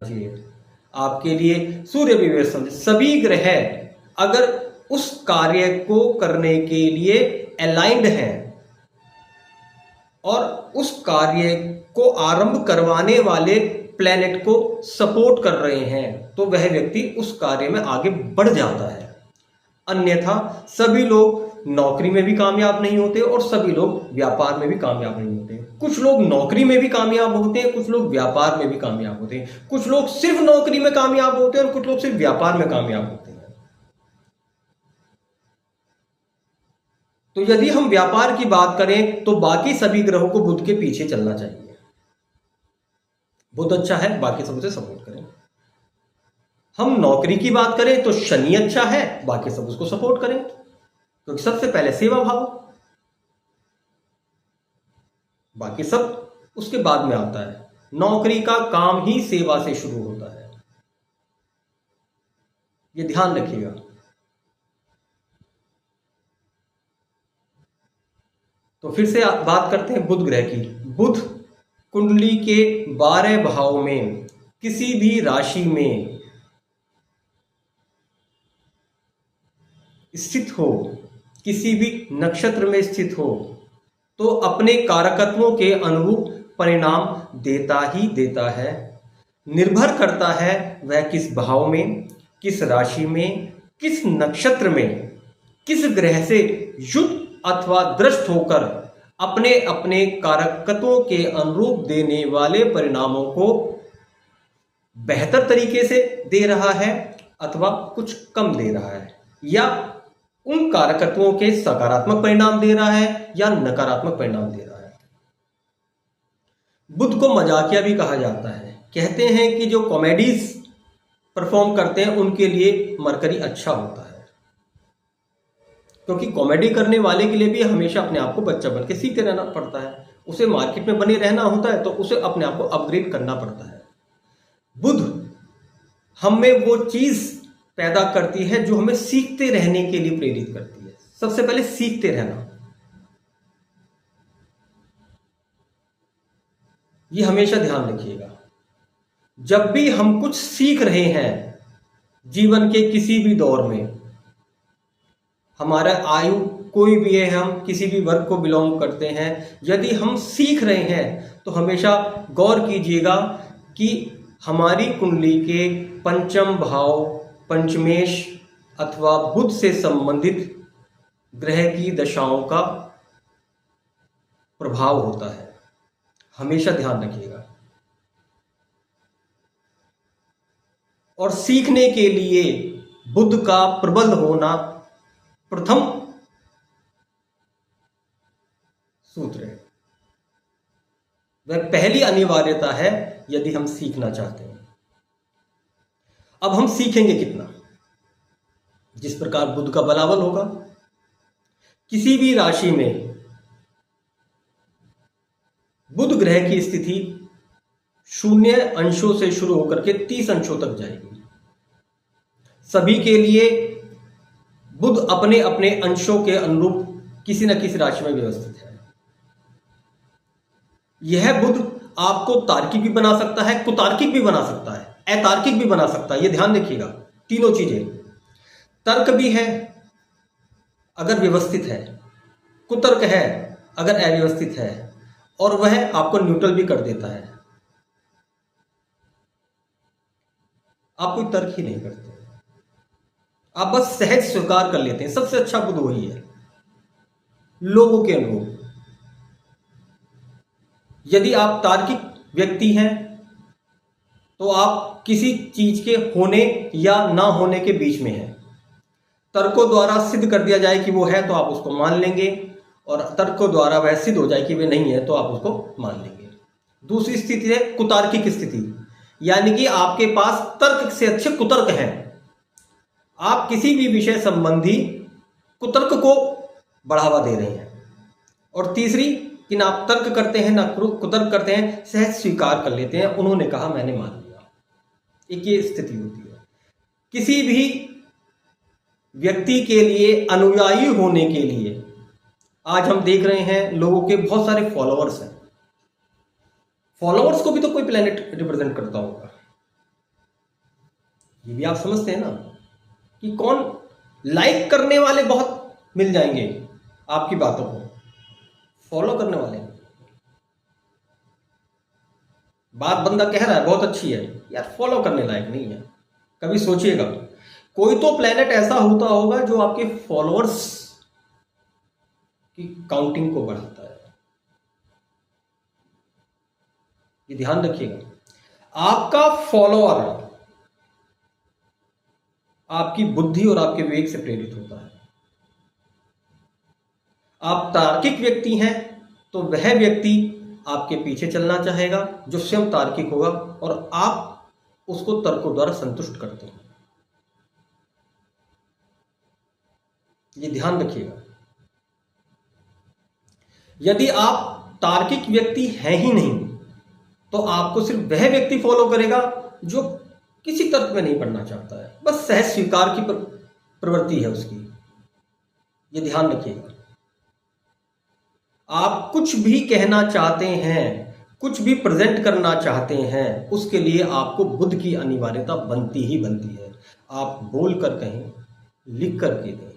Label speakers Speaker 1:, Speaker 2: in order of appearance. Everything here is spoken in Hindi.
Speaker 1: चाहिए आपके लिए सूर्य भी व्यस्त, सभी ग्रह अगर उस कार्य को करने के लिए अलाइंड हैं और उस कार्य को आरंभ करवाने वाले प्लेनेट को सपोर्ट कर रहे हैं तो वह व्यक्ति उस कार्य में आगे बढ़ जाता है। अन्यथा सभी लोग नौकरी में भी कामयाब नहीं होते और सभी लोग व्यापार में भी कामयाब नहीं होते। कुछ लोग नौकरी में भी कामयाब होते हैं, कुछ लोग व्यापार में भी कामयाब होते हैं, कुछ लोग सिर्फ नौकरी में कामयाब होते हैं और कुछ लोग सिर्फ व्यापार में कामयाब होते हैं। तो यदि हम व्यापार की बात करें तो बाकी सभी ग्रहों को बुध के पीछे चलना चाहिए। बुध अच्छा है, बाकी सब उसे सपोर्ट करें। हम नौकरी की बात करें तो शनि अच्छा है, बाकी सब उसको सपोर्ट करें, क्योंकि सबसे पहले सेवा भाव, बाकी सब उसके बाद में आता है। नौकरी का काम ही सेवा से शुरू होता है, ये ध्यान रखिएगा। तो फिर से बात करते हैं बुध ग्रह की। बुध कुंडली के 12 भाव में किसी भी राशि में स्थित हो, किसी भी नक्षत्र में स्थित हो तो अपने कारकत्वों के अनुरूप परिणाम देता ही देता है। निर्भर करता है वह किस भाव में, किस राशि में, किस नक्षत्र में, किस ग्रह से युक्त अथवा दृष्ट होकर अपने अपने कारकत्वों के अनुरूप देने वाले परिणामों को बेहतर तरीके से दे रहा है अथवा कुछ कम दे रहा है, या उन कारकत्वों के सकारात्मक परिणाम दे रहा है या नकारात्मक परिणाम दे रहा है। बुध को मजाकिया भी कहा जाता है। कहते हैं कि जो कॉमेडीज परफॉर्म करते हैं उनके लिए मरकरी अच्छा होता है, क्योंकि कॉमेडी करने वाले के लिए भी हमेशा अपने आप को बच्चा बन के सीखते रहना पड़ता है। उसे मार्केट में बने रहना होता है तो उसे अपने आप को अपग्रेड करना पड़ता है। बुध हमें वो चीज पैदा करती है जो हमें सीखते रहने के लिए प्रेरित करती है। सबसे पहले सीखते रहना, ये हमेशा ध्यान रखिएगा। जब भी हम कुछ सीख रहे हैं जीवन के किसी भी दौर में, हमारा आयु कोई भी है, हम किसी भी वर्ग को बिलोंग करते हैं, यदि हम सीख रहे हैं तो हमेशा गौर कीजिएगा कि हमारी कुंडली के पंचम भाव, पंचमेश अथवा बुध से संबंधित ग्रह की दशाओं का प्रभाव होता है। हमेशा ध्यान रखिएगा। और सीखने के लिए बुध का प्रबल होना प्रथम सूत्र है, वह पहली अनिवार्यता है यदि हम सीखना चाहते हैं। अब हम सीखेंगे कितना? जिस प्रकार बुध का बलाबल होगा, किसी भी राशि में बुध ग्रह की स्थिति 0 अंशों से शुरू होकर के 30 अंशों तक जाएगी। सभी के लिए बुध अपने अपने अंशों के अनुरूप किसी न किसी राशि में व्यवस्थित है। यह बुध आपको तार्किक भी बना सकता है, कुतार्किक भी बना सकता है, अतार्किक भी बना सकता है। यह ध्यान रखिएगा, तीनों चीजें। तर्क भी है अगर व्यवस्थित है, कुतर्क है अगर अव्यवस्थित है, और वह आपको न्यूट्रल भी कर देता है। आप कोई तर्क ही नहीं करते, आप बस सहज स्वीकार कर लेते हैं। सबसे अच्छा बुध वही है, लोगों के अनुरूप। यदि आप तार्किक व्यक्ति हैं तो आप किसी चीज के होने या ना होने के बीच में हैं। तर्कों द्वारा सिद्ध कर दिया जाए कि वो है तो आप उसको मान लेंगे, और तर्कों द्वारा वह सिद्ध हो जाए कि वे नहीं है तो आप उसको मान लेंगे। दूसरी स्थिति है कुतार्किक स्थिति, यानी कि आपके पास तर्क से अच्छे कुतर्क हैं। आप किसी भी विषय संबंधी कुतर्क को बढ़ावा दे रहे हैं। और तीसरी कि ना आप तर्क करते हैं ना कुतर्क करते हैं, सहज स्वीकार कर लेते हैं, उन्होंने कहा मैंने मान लिया। एक ये स्थिति होती है। किसी भी व्यक्ति के लिए अनुयायी होने के लिए आज हम देख रहे हैं लोगों के बहुत सारे फॉलोअर्स हैं। फॉलोअर्स को भी तो कोई प्लेनेट रिप्रेजेंट करता होगा। ये भी आप समझते हैं ना कि कौन लाइक करने वाले बहुत मिल जाएंगे आपकी बातों को, फॉलो करने वाले। बात बंदा कह रहा है बहुत अच्छी है यार, फॉलो करने लायक नहीं है। कभी सोचिएगा, कोई तो प्लेनेट ऐसा होता होगा जो आपके फॉलोअर्स की काउंटिंग को बढ़ाता है। ये ध्यान रखिएगा, आपका फॉलोअर आपकी बुद्धि और आपके विवेक से प्रेरित होता है। आप तार्किक व्यक्ति हैं तो वह व्यक्ति आपके पीछे चलना चाहेगा जो स्वयं तार्किक होगा, और आप उसको तर्कों द्वारा संतुष्ट करते हैं। ये ध्यान रखिएगा, यदि आप तार्किक व्यक्ति हैं ही नहीं तो आपको सिर्फ वह व्यक्ति फॉलो करेगा जो किसी तर्क में नहीं पढ़ना चाहता है, बस सहज स्वीकार की प्रवृत्ति है उसकी। ये ध्यान रखिएगा, आप कुछ भी कहना चाहते हैं, कुछ भी प्रेजेंट करना चाहते हैं, उसके लिए आपको बुद्ध की अनिवार्यता बनती ही बनती है। आप बोल कर कहें, लिख कर के दें,